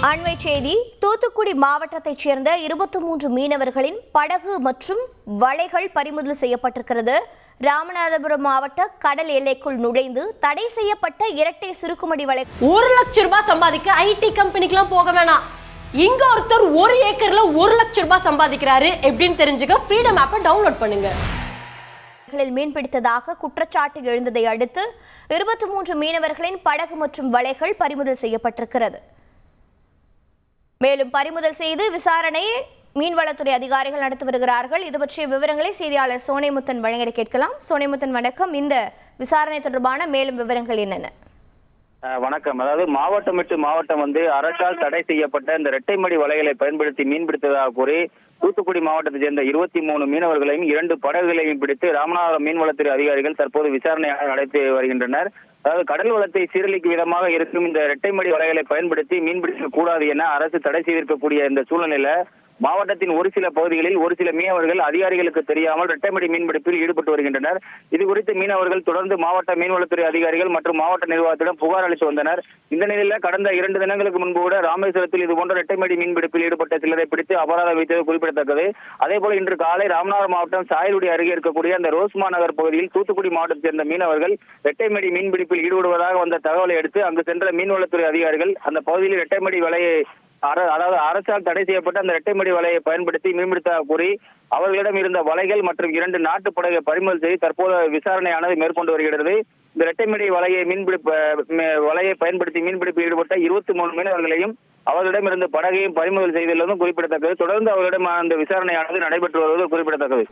அண்மை செய்தி. தூத்துக்குடி மாவட்டத்தைச் சேர்ந்த 23 மீனவர்களின் படகு மற்றும் வலைகள் பறிமுதல் செய்யப்பட்டிருக்கிறது. ராமநாதபுரம் மாவட்ட கடல் எல்லைக்குள் நுழைந்து தடை செய்யப்பட்ட இரட்டை சுருக்குமடி வலை 1 லட்சம் ரூபாய் சம்பாதிக்க ஐடி கம்பெனிக்கெல்லாம் போக வேணாம். இங்க ஒருத்தர் 1 ஏக்கர்ல 1 லட்சம் ரூபாய் சம்பாதிக்கிறாரு. எப்படின்னு தெரிஞ்சுக்க ஃப்ரீடம் ஆப்பை டவுன்லோட் பண்ணுங்க. மீன்பிடித்ததாக குற்றச்சாட்டு எழுந்ததை அடுத்து 23 மீனவர்களின் படகு மற்றும் வலைகள் பறிமுதல் செய்யப்பட்டிருக்கிறது. மேலும் பறிமுதல் செய்து விசாரணையை மீன்வளத்துறை அதிகாரிகள் நடத்தி வருகிறார்கள். இது பற்றிய விவரங்களை செய்தியாளர் சோனைமுத்தன் வழங்க கேட்கலாம். சோனைமுத்தன், வணக்கம். இந்த விசாரணை தொடர்பான மேலும் விவரங்கள் என்னென்ன? வணக்கம். அதாவது மாவட்டம் விட்டு மாவட்டம் அரசால் தடை செய்யப்பட்ட இந்த இரட்டைமடி வலைகளை பயன்படுத்தி மீன்பிடித்ததாக கூறி தூத்துக்குடி மாவட்டத்தைச் சேர்ந்த 23 மீனவர்களையும் 2 படகுகளையும் பிடித்து ராமநாதபுரம் மீன்வளத்துறை அதிகாரிகள் தற்போது விசாரணையாக நடத்தி வருகின்றனர். அதாவது கடல் வளத்தை சீரழிக்கும் விதமாக இருக்கும் இந்த இரட்டைமடி வலைகளை பயன்படுத்தி மீன்பிடிக்க கூடாது என அரசு தடை செய்திருக்கக்கூடிய இந்த சூழ்நிலையில மாவட்டத்தின் ஒரு சில பகுதிகளில் ஒரு சில மீனவர்கள் அதிகாரிகளுக்கு தெரியாமல் இரட்டைமடி மீன்பிடிப்பில் ஈடுபட்டு வருகின்றனர். இது குறித்து மீனவர்கள் தொடர்ந்து மாவட்ட மீன்வளத்துறை அதிகாரிகள் மற்றும் மாவட்ட நிர்வாகத்திடம் புகார் அளித்து வந்தனர். இந்த நிலையில் கடந்த 2 தினங்களுக்கு முன்பு கூட ராமேஸ்வரத்தில் இதுபோன்ற இரட்டைமடி மீன்பிடிப்பில் ஈடுபட்ட சிலரை பிடித்து அபராதம் வைத்தது குறிப்பிடத்தக்கது. அதேபோல இன்று காலை ராமநாதபுரம் மாவட்டம் சாயல்குடி அருகே இருக்கக்கூடிய அந்த ரோஸ்மா நகர் பகுதியில் தூத்துக்குடி மாவட்டத்தைச் சேர்ந்த மீனவர்கள் இரட்டைமடி மீன்பிடிப்பில் ஈடுபடுவதாக வந்த தகவலை அடுத்து அங்கு சென்ற மீன்வளத்துறை அதிகாரிகள் அந்த பகுதியில் இரட்டைமடி வலையை அதாவது அரசால் தடை செய்யப்பட்ட அந்த இரட்டைமடி வலையை பயன்படுத்தி மீன்பிடித்ததாக கூறி அவர்களிடம் இருந்த வலைகள் மற்றும் 2 நாட்டு படகை பறிமுதல் செய்து தற்போது விசாரணையானது மேற்கொண்டு வருகிறது. இந்த இரட்டைமடி வலையை பயன்படுத்தி மீன்பிடிப்பில் ஈடுபட்ட 23 மீனவர்களையும் அவர்களிடம் இருந்த படகையும் பறிமுதல் செய்துள்ளதும் குறிப்பிடத்தக்கது. தொடர்ந்து அவர்களிடம் அந்த விசாரணையானது நடைபெற்று வருவது குறிப்பிடத்தக்கது.